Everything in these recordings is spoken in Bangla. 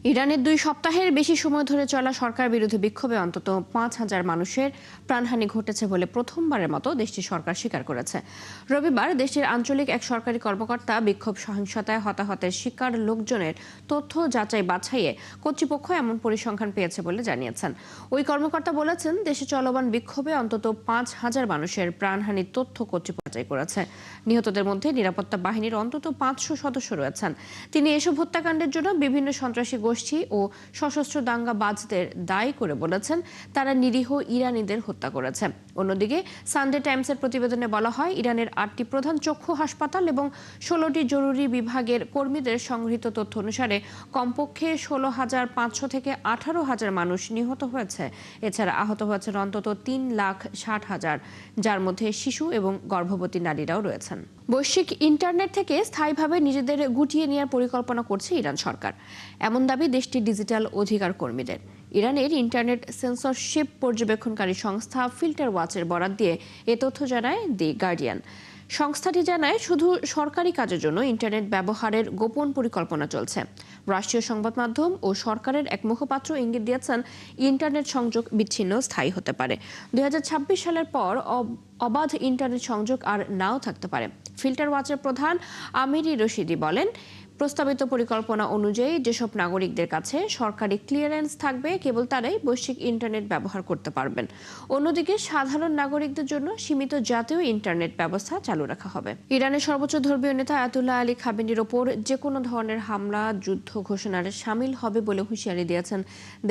ইরানের 2 সপ্তাহের বেশি সময় ধরে চলা সরকার বিরোধী বিক্ষোভে অন্তত 5,000 মানুষের প্রাণহানি ঘটেছে বলে প্রথমবারের মতো দেশটির সরকার স্বীকার করেছে। রবিবার দেশটির আঞ্চলিক এক সরকারি কর্মকর্তা বিক্ষোভ সহিংসতায় হতাহতের শিকার লোকজনের তথ্য যাচাই বাছাইয়ে কর্তৃপক্ষ এমন পরিসংখ্যান পেয়েছে বলে জানিয়েছেন। ওই কর্মকর্তা বলেছেন, দেশে চলমান বিক্ষোভে অন্তত 5,000 মানুষের প্রাণহানির তথ্য কর্তৃপক্ষ যাচাই করেছে। নিহতদের মধ্যে নিরাপত্তা বাহিনীর অন্তত 500 সদস্য রয়েছেন। তিনি এসব হত্যাকাণ্ডের জন্য বিভিন্ন সন্ত্রাসী গোষ্ঠী ও সশস্ত্র দাঙ্গাবাজদের দায়ী করে বলেছেন তারা নিরীহ ইরানিদের হত্যা করেছে। অন্যদিকে সানডে টাইমসের প্রতিবেদনে বলা হয়, ইরানের 8টি প্রধান চক্ষু হাসপাতাল এবং 16টি জরুরি বিভাগের কর্মীদের সংগৃহীত তথ্য অনুসারে কমপক্ষে 16,500 থেকে 18,000 মানুষ নিহত হয়েছে। এছাড়া আহত হয়েছেন অন্তত 3,60,000, যার মধ্যে শিশু এবং গর্ভবতী নারীরাও রয়েছেন। বৈশ্বিক ইন্টারনেট থেকে স্থায়ীভাবে নিজেদের গুটিয়ে নেওয়ার পরিকল্পনা করছে ইরান সরকার, এমন দাবি দেশটির ডিজিটাল অধিকার কর্মীদের। ইরানের ইন্টারনেট সেন্সরশিপ পর্যবেক্ষণকারী সংস্থা ফিল্টার ওয়াচের বরাত দিয়ে এ তথ্য জানায় দি গার্ডিয়ান। সংস্থাটি জানায়, শুধু সরকারি কাজের জন্য ইন্টারনেট ব্যবহারের গোপন পরিকল্পনা চলছে। রাষ্ট্রীয় সংবাদ মাধ্যম ও সরকারের এক মুখপাত্র ইঙ্গিত দিয়েছেন, ইন্টারনেট সংযোগ বিচ্ছিন্ন স্থায়ী হতে পারে। 2026 সালের পর অবাধ ইন্টারনেট সংযোগ আর নাও থাকতে পারে। ফিল্টার ওয়াচের প্রধান আমিরি রশিদি বলেন, প্রস্তাবিত পরিকল্পনা অনুযায়ী যেসব নাগরিকদের কাছে সরকারি ক্লিয়ারেন্স থাকবে, কেবল তারাই বৈশ্বিক ইন্টারনেট ব্যবহার করতে পারবেন। অন্যদিকে সাধারণ নাগরিকদের জন্য সীমিত জাতীয় ইন্টারনেট ব্যবস্থা চালু রাখা হবে। ইরানের সর্বোচ্চ ধর্মীয় নেতা আয়াতুল্লাহ আলী খামেনির ওপর যে কোনো ধরনের হামলা যুদ্ধ ঘোষণার শামিল হবে বলে হুঁশিয়ারি দিয়েছেন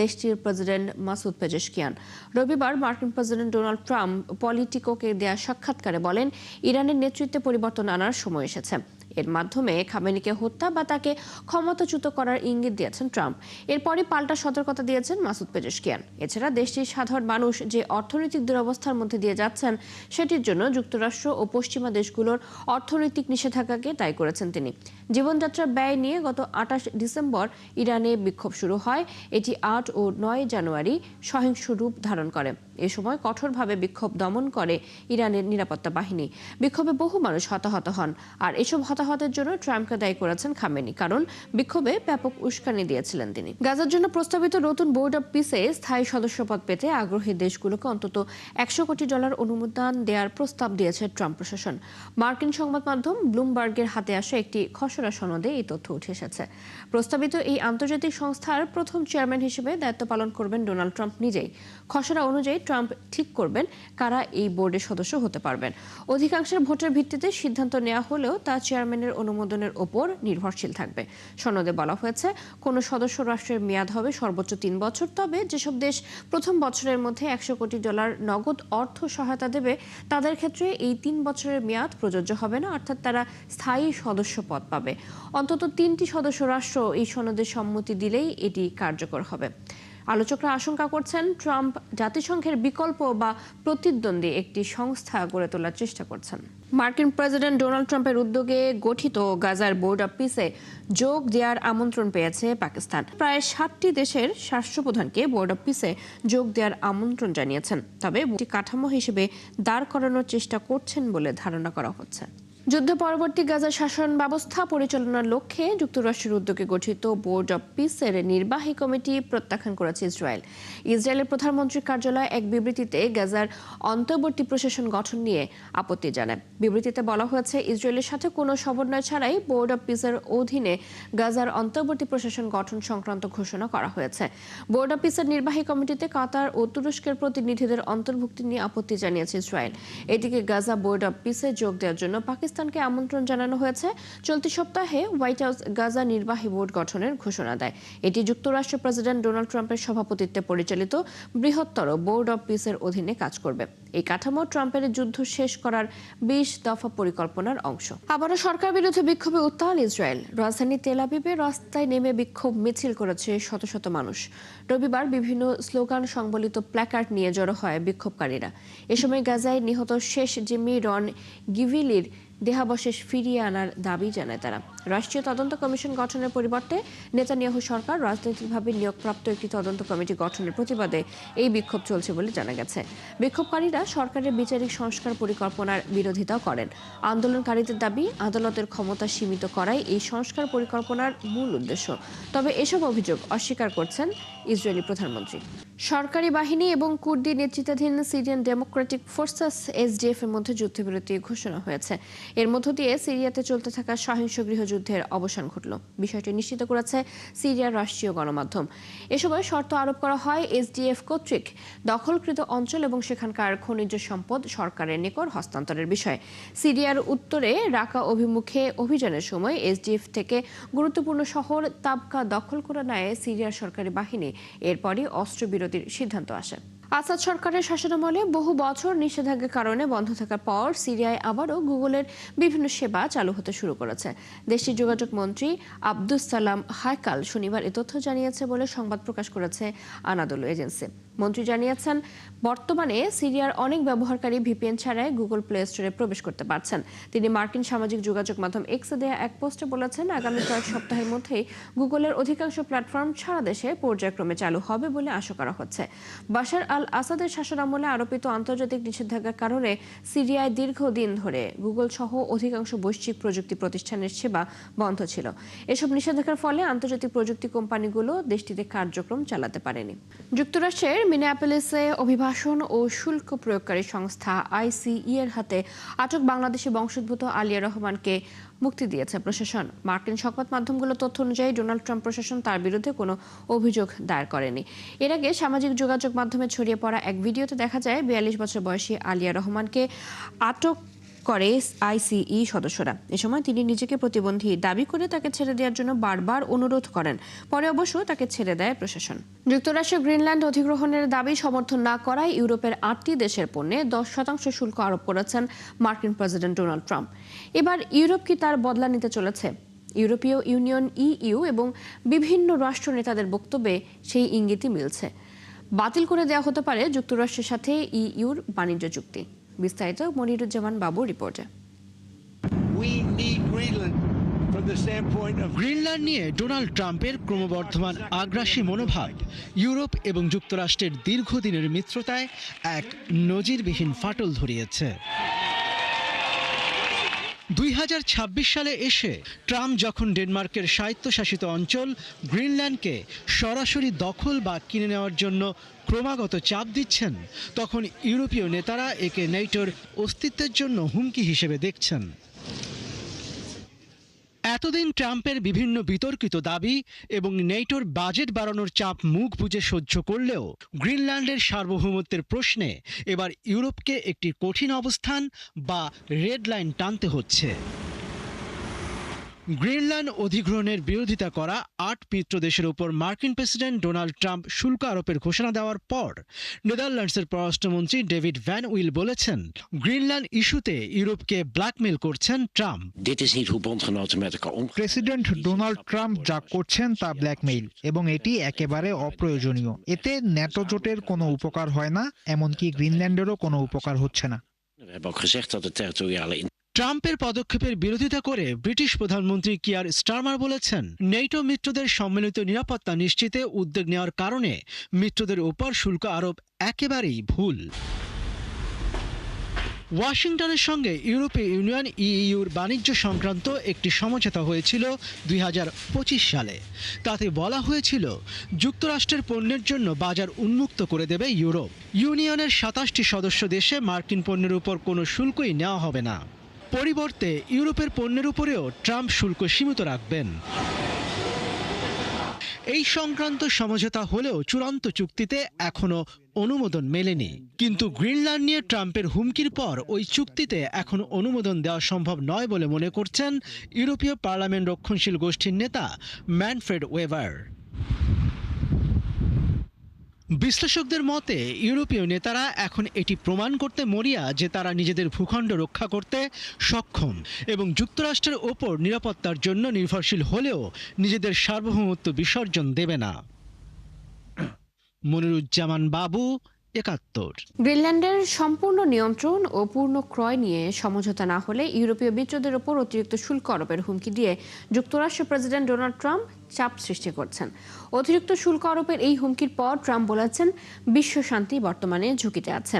দেশটির প্রেসিডেন্ট মাসুদ পেজেশকিয়ান। রবিবার মার্কিন প্রেসিডেন্ট ডোনাল্ড ট্রাম্প পলিটিকোকে দেয়া সাক্ষাৎকারে বলেন, ইরানের নেতৃত্বে পরিবর্তন আনার সময় এসেছে। এর মাধ্যমে খামেনিকে হত্যা বা তাকে ক্ষমতাচ্যুত করার ইঙ্গিত দিয়েছেন ট্রাম্প। এরপরই পাল্টা সতর্কতা দিয়েছেন মাসুদ পেজেশকিয়ান। এছাড়া দেশটির সাধারণ মানুষ যে অর্থনৈতিক দুরবস্থার মধ্যে দিয়ে যাচ্ছেন, সেটির জন্য যুক্তরাষ্ট্র ও পশ্চিমা দেশগুলোর অর্থনৈতিক নিষেধাজ্ঞাকে দায়ী করেছেন তিনি। জীবনযাত্রার ব্যয় নিয়ে গত 28 ডিসেম্বর ইরানে বিক্ষোভ শুরু হয়। এটি 8 ও 9 জানুয়ারি সহিংস রূপ ধারণ করে। এ সময় কঠোরভাবে বিক্ষোভ দমন করে ইরানের নিরাপত্তা বাহিনী। বিক্ষোভে বহু মানুষ হতাহত হন, আর এসব হতাহতের জন্য ট্রাম্পকে দায়ী করেছেন খামেনি, কারণ বিক্ষোভে ব্যাপক উস্কানি দিয়েছিলেন তিনি। গাজার জন্য প্রস্তাবিত নতুন বোর্ড অব পিসে স্থায়ী সদস্যপদ পেতে আগ্রহী দেশগুলোকে অন্তত $100 কোটি অনুমোদন দেওয়ার প্রস্তাব দিয়েছে ট্রাম্প প্রশাসন। মার্কিন সংবাদ মাধ্যম ব্লুমবার্গের হাতে আসা একটি খসড়া সনদে এই তথ্য উঠে এসেছে। প্রস্তাবিত এই আন্তর্জাতিক সংস্থার প্রথম চেয়ারম্যান হিসেবে দায়িত্ব পালন করবেন ডোনাল্ড ট্রাম্প নিজেই। খসড়া অনুযায়ী ট্রাম্প ঠিক করবেন কারা এই বোর্ডের সদস্য হতে পারবেন। অধিকাংশের ভোটের ভিত্তিতে সিদ্ধান্ত নেওয়া হলেও তা চেয়ারম্যানের অনুমোদনের ওপর নির্ভরশীল থাকবে। সনদে বলা হয়েছে, কোনো সদস্য রাষ্ট্রের মেয়াদ হবে সর্বোচ্চ 3 বছর। তবে যেসব দেশ প্রথম বছরের মধ্যে $100 কোটি নগদ অর্থ সহায়তা দেবে, তাদের ক্ষেত্রে এই 3 বছরের মেয়াদ প্রযোজ্য হবে না, অর্থাৎ তারা স্থায়ী সদস্য পদ পাবে। অন্তত 3টি সদস্য রাষ্ট্র এই সনদে সম্মতি দিলেই এটি কার্যকর হবে। আলোচকরা আশঙ্কা করছেন, ট্রাম্প জাতিসংঘের বিকল্প বা প্রতিদ্বন্দ্বী একটি সংস্থা গড়ে তোলার চেষ্টা করছেন। মার্কিন প্রেসিডেন্ট ডোনাল্ড ট্রাম্পের উদ্যোগে গঠিত গাজার বোর্ড অব পিসে যোগ দেওয়ার আমন্ত্রণ পেয়েছে পাকিস্তান। প্রায় 60টি দেশের রাষ্ট্রপ্রধানকে বোর্ড অব পিসে যোগ দেওয়ার আমন্ত্রণ জানিয়েছেন। তবে একটি কাঠামো হিসেবে দাঁড় করানোর চেষ্টা করছেন বলে ধারণা করা হচ্ছে। যুদ্ধ পরবর্তী গাজার শাসন ব্যবস্থা পরিচালনার লক্ষ্যে যুক্তরাষ্ট্রের উদ্যোগে গঠিত বোর্ড অব পিসের নির্বাহী কমিটি প্রত্যাখ্যান করেছে ইসরায়েল। ইসরায়েলের প্রধানমন্ত্রীর কার্যালয় এক বিবৃতিতে গাজার অন্তর্বর্তী প্রশাসন গঠন নিয়ে আপত্তি জানায়। বিবৃতিতে বলা হয়েছে, ইসরায়েলের সাথে কোনো সমন্বয় ছাড়াই বোর্ড অব পিসের অধীনে গাজার অন্তর্বর্তী প্রশাসন গঠন সংক্রান্ত ঘোষণা করা হয়েছে। বোর্ড অব পিসের নির্বাহী কমিটিতে কাতার ও তুরস্কের প্রতিনিধিদের অন্তর্ভুক্তি নিয়ে আপত্তি জানিয়েছে ইসরায়েল। এদিকে গাজা বোর্ড অব পিসে যোগ দেওয়ার জন্য পাকিস্তানকে আমন্ত্রণ জানানো হয়েছে। চলতি সপ্তাহে হোয়াইট হাউস গাজা নির্বাহী বোর্ড গঠনের ঘোষণা দেয়। এটি যুক্তরাষ্ট্রের প্রেসিডেন্ট ডোনাল্ড ট্রাম্পের সভাপতিত্বে পরিচালিত বৃহত্তর বোর্ড অব পিসের অধীনে কাজ করবে। এই কাঠামো ট্রাম্পের যুদ্ধ শেষ করার 20 দফা পরিকল্পনার অংশ। আবারও সরকার বিরোধী বিক্ষোভে উত্তাল ইসরায়েল। রাজধানী তেল আবিবে রাস্তায় নেমে বিক্ষোভ মিছিল করেছে শত শত মানুষ। রবিবার বিভিন্ন স্লোগান সংবলিত প্ল্যাকার্ড নিয়ে জড়ো হয় বিক্ষোভকারীরা। এ সময় গাজায় নিহত শেষ জিম্মি রন গিভিলির দেহাবশেষ ফিরিয়ে আনার দাবি জানায় তারা। রাষ্ট্রীয় তদন্ত কমিশন গঠনের পরিবর্তে নেতানিয়াহু সরকার রাজনৈতিকভাবে নিয়োগপ্রাপ্ত একটি তদন্ত কমিটি গঠনের প্রতিবাদে এই বিক্ষোভ চলছে বলে জানা গেছে। বিক্ষোভকারীরা সরকারের বিচারিক সংস্কার পরিকল্পনার বিরোধিতাও করেন। আন্দোলনকারীদের দাবি, আদালতের ক্ষমতা সীমিত করাই এই সংস্কার পরিকল্পনার মূল উদ্দেশ্য। তবে এসব অভিযোগ অস্বীকার করছেন ইসরায়েলি প্রধানমন্ত্রী। সরকারি বাহিনী এবং কুর্দি নেতৃত্বাধীন সিরিয়ান ডেমোক্রেটিক ফোর্সেস এসডিএফ এর মধ্যে যুদ্ধবিরতি ঘোষণা হয়েছে। এর মধ্য দিয়ে সিরিয়াতে চলতে থাকা সহিংস গৃহযুদ্ধের অবসান ঘটল। বিষয়টি নিশ্চিত করেছে সিরিয়ার রাষ্ট্রীয় গণমাধ্যম। এ সময় শর্ত আরোপ করা হয় এসডিএফ কর্তৃক দখলকৃত অঞ্চল এবং সেখানকার খনিজ সম্পদ সরকারের নিকট হস্তান্তরের বিষয়ে। সিরিয়ার উত্তরে রাকা অভিমুখে অভিযানের সময় এসডিএফ থেকে গুরুত্বপূর্ণ শহর তাবকা দখল করে নেয় সিরিয়ার সরকারি বাহিনী। এরপরই অস্ত্রবিরতির সিদ্ধান্ত আসে। আসাদ সরকারের শাসনামলে বহু বছর নিষেধাজ্ঞার কারণে বন্ধ থাকার পর সিরিয়ায় আবারও গুগলের বিভিন্ন সেবা চালু হতে শুরু করেছে। দেশটির যোগাযোগ মন্ত্রী আব্দুস সালাম হায়কাল শনিবার এ তথ্য জানিয়েছে বলে সংবাদ প্রকাশ করেছে আনাদোলু এজেন্সি। মন্ত্রী জানিয়েছেন, বর্তমানে সিরিয়ার অনেক ব্যবহারকারী ভিপিএন ছাড়াই গুগল প্লে স্টোরে প্রবেশ করতে পারছেন। তিনি মার্কিন সামাজিক যোগাযোগ মাধ্যম এক্সে দেয়া এক পোস্টে বলেছেন, আগামী কয়েক সপ্তাহের মধ্যেই গুগলের অধিকাংশ প্ল্যাটফর্ম সারা দেশে পর্যায়ক্রমে চালু হবে বলে আশা করা হচ্ছে। বাশার আল আসাদের শাসনামলে আরোপিত আন্তর্জাতিক নিষেধাজ্ঞার কারণে সিরিয়ায় দীর্ঘদিন ধরে গুগল সহ অধিকাংশ বৈশ্বিক প্রযুক্তি প্রতিষ্ঠানের সেবা বন্ধ ছিল। এসব নিষেধাজ্ঞার ফলে আন্তর্জাতিক প্রযুক্তি কোম্পানিগুলো দেশটিতে কার্যক্রম চালাতে পারেনি। যুক্তরাষ্ট্রের মিনিয়াপলিসে অভিবাসন ও শুল্ক প্রয়োগকারী সংস্থা আইসিই এর হাতে আটক বাংলাদেশি বংশোদ্ভূত আলিয়া রহমানকে মুক্তি দিয়েছে প্রশাসন। মার্কিন সংবাদ মাধ্যমগুলোর তথ্য অনুযায়ী ডোনাল্ড ট্রাম্প প্রশাসন তার বিরুদ্ধে কোনো অভিযোগ দায়ের করেনি। এর আগে সামাজিক যোগাযোগ মাধ্যমে ছড়িয়ে পড়া এক ভিডিওতে দেখা যায় 42 বছর বয়সী আলিয়া রহমানকে আটক করে আইসিই সদস্যরা। এ সময় তিনি নিজেকে প্রতিবন্ধী দাবি করে তাকে ছেড়ে দেওয়ার জন্য বারবার অনুরোধ করেন। পরে অবশ্য তাকে ছেড়ে দেয় প্রশাসন। যুক্তরাষ্ট্র গ্রিনল্যান্ড অধিগ্রহণের দাবি সমর্থন না করায় ইউরোপের 8টি দেশের পণ্যে 10% শুল্ক আরোপ করেছেন মার্কিন প্রেসিডেন্ট ডোনাল্ড ট্রাম্প। এবার ইউরোপ কি তার বদলা নিতে চলেছে? ইউরোপীয় ইউনিয়ন ইইউ এবং বিভিন্ন রাষ্ট্র নেতাদের বক্তব্যে সেই ইঙ্গিতই মিলছে। বাতিল করে দেওয়া হতে পারে যুক্তরাষ্ট্রের সাথে ইইউর বাণিজ্য চুক্তি। বিস্তারিত মনিরুজ্জামান বাবু রিপোর্টে। গ্রিনল্যান্ড নিয়ে ডোনাল্ড ট্রাম্পের ক্রমবর্ধমান আগ্রাসী মনোভাব ইউরোপ এবং যুক্তরাষ্ট্রের দীর্ঘদিনের মিত্রতায় এক নজিরবিহীন ফাটল ধরিয়েছে। 2026 সালে এসে ট্রাম্প যখন ডেনমার্কের স্বায়ত্তশাসিত অঞ্চল গ্রিনল্যান্ডকে সরাসরি দখল বা কিনে নেওয়ার জন্য ক্রমাগত চাপ দিচ্ছেন, তখন ইউরোপীয় নেতারা একে নেটোর অস্তিত্বের জন্য হুমকি হিসেবে দেখছেন। এতদিন ট্রাম্পের বিভিন্ন বিতর্কিত দাবি এবং নেটোর বাজেট বাড়ানোর চাপ মুখ বুজে সহ্য করলেও গ্রিনল্যান্ডের সার্বভৌমত্বের প্রশ্নে এবার ইউরোপকে একটি কঠিন অবস্থান বা রেড লাইন টানতে হচ্ছে। গ্রিনল্যান্ড অধিগ্রহণের বিরোধিতা করা 8 মিত্র দেশের উপর মার্কিন প্রেসিডেন্ট ডোনাল্ড ট্রাম্প শুল্ক আরোপের ঘোষণা দেওয়ার পর নেদারল্যান্ডসের পররাষ্ট্রমন্ত্রী ডেভিড ভ্যান উইল বলেছেন, গ্রিনল্যান্ড ইস্যুতে ইউরোপকে ব্ল্যাকমেল করছেন ট্রাম্প। প্রেসিডেন্ট ডোনাল্ড ট্রাম্প যা করছেন তা ব্ল্যাকমেইল এবং এটি একেবারে অপ্রয়োজনীয়। এতে ন্যাটো জোটের কোনো উপকার হয় না, এমনকি গ্রিনল্যান্ডেরও কোনো উপকার হচ্ছে না। ট্রাম্পের পদক্ষেপের বিরোধিতা করে ব্রিটিশ প্রধানমন্ত্রী কিয়ার স্টারমার বলেছেন, নেটো মিত্রদের সম্মিলিত নিরাপত্তা নিশ্চিতে উদ্যোগ নেওয়ার কারণে মিত্রদের উপর শুল্ক আরোপ একেবারেই ভুল। ওয়াশিংটনের সঙ্গে ইউরোপীয় ইউনিয়ন ইইউর বাণিজ্য সংক্রান্ত একটি সমঝোতা হয়েছিল 2025 সালে। তাতে বলা হয়েছিল যুক্তরাষ্ট্রের পণ্যের জন্য বাজার উন্মুক্ত করে দেবে ইউরোপ। ইউনিয়নের 27টি সদস্য দেশে মার্কিন পণ্যের উপর কোনো শুল্কই নেওয়া হবে না। পরিবর্তে ইউরোপের পণ্যের উপরেও ট্রাম্প শুল্ক সীমিত রাখবেন। এই সংক্রান্ত সমঝোতা হলেও চূড়ান্ত চুক্তিতে এখনো অনুমোদন মেলেনি। কিন্তু গ্রিনল্যান্ড নিয়ে ট্রাম্পের হুমকির পর ওই চুক্তিতে এখন অনুমোদন দেওয়া সম্ভব নয় বলে মনে করছেন ইউরোপীয় পার্লামেন্ট রক্ষণশীল গোষ্ঠীর নেতা ম্যানফ্রেড ওয়েবার। বিশ্লেষকদের মতে ইউরোপীয় নেতারা এখন এটি প্রমাণ করতে মরিয়া যে তারা নিজেদের ভূখণ্ড রক্ষা করতে সক্ষম এবং যুক্তরাষ্ট্রের ওপর নিরাপত্তার জন্য নির্ভরশীল হলেও নিজেদের সার্বভৌমত্ব বিসর্জন দেবে না। মনিরুজ্জামান বাবু, একাত্তর। গ্রিনল্যান্ডের সম্পূর্ণ নিয়ন্ত্রণ ও পূর্ণ ক্রয় নিয়ে সমঝোতা না হলে ইউরোপীয় মিত্রদের ওপর অতিরিক্ত শুল্ক আরোপের হুমকি দিয়ে যুক্তরাষ্ট্রের প্রেসিডেন্ট ডোনাল্ড ট্রাম্প চাপ সৃষ্টি করছেন। অতিরিক্ত শুল্ক আরোপের এই হুমকির পর ট্রাম্প বলেছেন বিশ্ব শান্তি বর্তমানে ঝুঁকিতে আছে।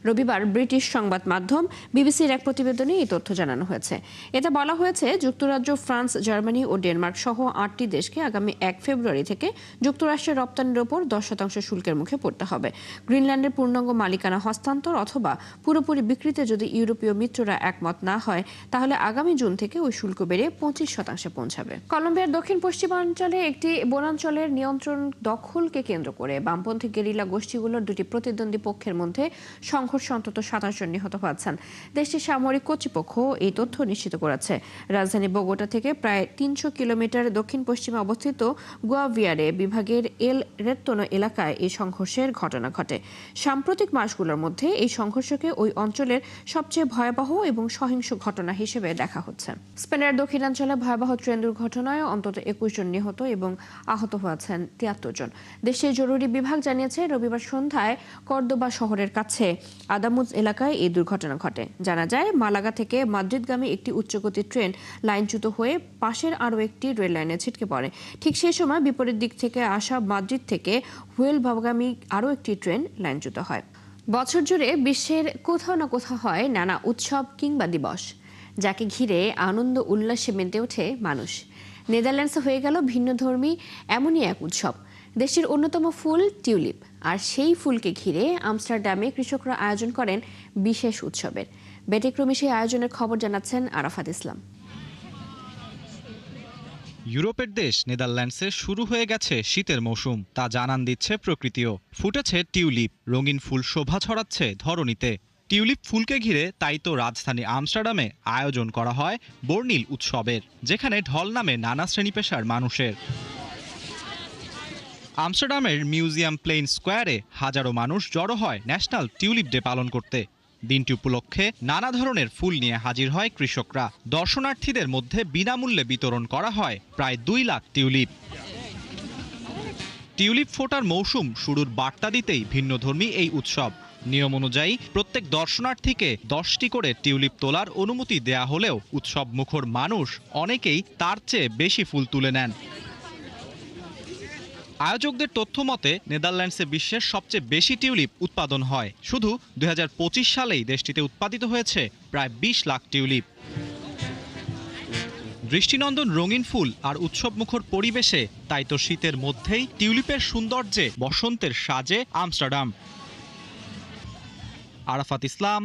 রবিবার ব্রিটিশ সংবাদ মাধ্যম বিবিসির এক প্রতিবেদনে এই তথ্য জানানো হয়েছে। এতে বলা হয়েছে যুক্তরাজ্য, ফ্রান্স, জার্মানি ও ডেনমার্ক সহ 8টি দেশকে আগামী 1 ফেব্রুয়ারি থেকে যুক্তরাষ্ট্রের রপ্তানির ওপর 10% শুল্কের মুখে পড়তে হবে। গ্রিনল্যান্ডের পূর্ণাঙ্গ মালিকানা হস্তান্তর অথবা পুরোপুরি বিক্রিতে যদি ইউরোপীয় মিত্ররা একমত না হয় তাহলে আগামী জুন থেকে ওই শুল্ক বেড়ে 25% পৌঁছাবে। কলম্বিয়ার দক্ষিণ পশ্চিমাঞ্চলে একটি বনাঞ্চলের নিয়ন্ত্রণ দখলকে কেন্দ্র করে বামপন্থী গেরিলা গোষ্ঠীগুলোর দুটি প্রতিদ্বন্দ্বী পক্ষের মধ্যে সংঘর্ষে অন্তত 27 জন নিহত হয়েছেন। দেশটির সামরিক কর্তৃপক্ষ এই তথ্য নিশ্চিত করেছে। রাজধানী বোগোটা থেকে প্রায় 300 কিলোমিটার দক্ষিণ পশ্চিমে অবস্থিত গুয়াভিয়ারে বিভাগের এল রেত্তনো এলাকায় এই সংঘর্ষের ঘটনা ঘটে। সাম্প্রতিক মাসগুলোর মধ্যে এই সংঘর্ষকে ওই অঞ্চলের সবচেয়ে ভয়াবহ এবং সহিংস ঘটনা হিসেবে দেখা হচ্ছে। স্পেনের দক্ষিণাঞ্চলে ভয়াবহ ট্রেন দুর্ঘটনায় অন্তত 21 জন নিহত এবং আহত হয়েছেন 73 জন। দেশের জরুরি বিভাগ জানিয়েছে রবিবার সন্ধ্যায় কর্দোবা শহরের কাছে আদামুজ এলাকায় এই দুর্ঘটনা ঘটে। জানা যায় মালাগা থেকে মাদ্রিদগামী একটি উচ্চগতির ট্রেন লাইনচ্যুত হয়ে পাশের আরও একটি রেল লাইনে ছিটকে পড়ে। ঠিক সেই সময় বিপরীত দিক থেকে আসা মাদ্রিদ থেকে হুয়েলভাগামী আরও একটি ট্রেন লাইনচ্যুত হয়। বছর জুড়ে বিশ্বের কোথাও না কোথাও হয় নানা উৎসব কিংবা দিবস, যাকে ঘিরে আনন্দ উল্লাসে মেতে ওঠে মানুষ। নেদারল্যান্ডসে হয়ে গেল ভিন্নধর্মী এমনই এক উৎসব, দেশটির অন্যতম ফুল টিউলিপ। আর সেই ফুলকে ঘিরে আমস্টারডামে কৃষকরা আয়োজন করেন বিশেষ উৎসবের। ব্যতিক্রমী সেই আয়োজনের খবর জানাচ্ছেন আরাফাত ইসলাম। ইউরোপের দেশ নেদারল্যান্ডসে শুরু হয়ে গেছে শীতের মৌসুম, তা জানান দিচ্ছে প্রকৃতিও। ফুটেছে টিউলিপ, রঙিন ফুল শোভা ছড়াচ্ছে ধরণীতে। টিউলিপ ফুলকে ঘিরে তাই তো রাজধানী আমস্টারডামে আয়োজন করা হয় বর্ণিল উৎসবের, যেখানে ঢল নামে নানা শ্রেণী পেশার মানুষের। আমস্টারডামের মিউজিয়াম প্লেন স্কোয়ারে হাজারো মানুষ জড়ো হয় ন্যাশনাল টিউলিপ ডে পালন করতে। দিনটি উপলক্ষে নানা ধরনের ফুল নিয়ে হাজির হয় কৃষকরা। দর্শনার্থীদের মধ্যে বিনামূল্যে বিতরণ করা হয় প্রায় 2 লাখ টিউলিপ। টিউলিপ ফোটার মৌসুম শুরুর বার্তা দিতেই ভিন্নধর্মী এই উৎসব। নিয়ম অনুযায়ী প্রত্যেক দর্শনার্থীকে 10টি করে টিউলিপ তোলার অনুমতি দেয়া হলেও উৎসব মুখর মানুষ অনেকেই তার চেয়ে বেশি ফুল তুলে নেন। আয়োজকদের তথ্য মতে নেদারল্যান্ডসে বিশ্বের সবচেয়ে বেশি টিউলিপ উৎপাদন হয়। শুধু 2025 সালেই দেশটিতে উৎপাদিত হয়েছে প্রায় 20 লাখ টিউলিপ। দৃষ্টিনন্দন রঙিন ফুল আর উৎসবমুখর পরিবেশে তাই তো শীতের মধ্যেই টিউলিপের সৌন্দর্যে বসন্তের সাজে আমস্টারডাম। আরাফাত ইসলাম,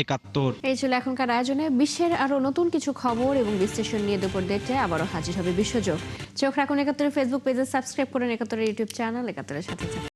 71। এই ছিল এখনকার আয়োজনে। বিশ্বের আরো নতুন কিছু খবর এবং বিশ্লেষণ নিয়ে দুপুর 1টায় আবারও হাজির হবে বিশ্বযোগ। চোখ রাখুন 71 ফেসবুক পেজে, সাবস্ক্রাইব করুন 71 ইউটিউব চ্যানেল, 71 সাথে থাকুন।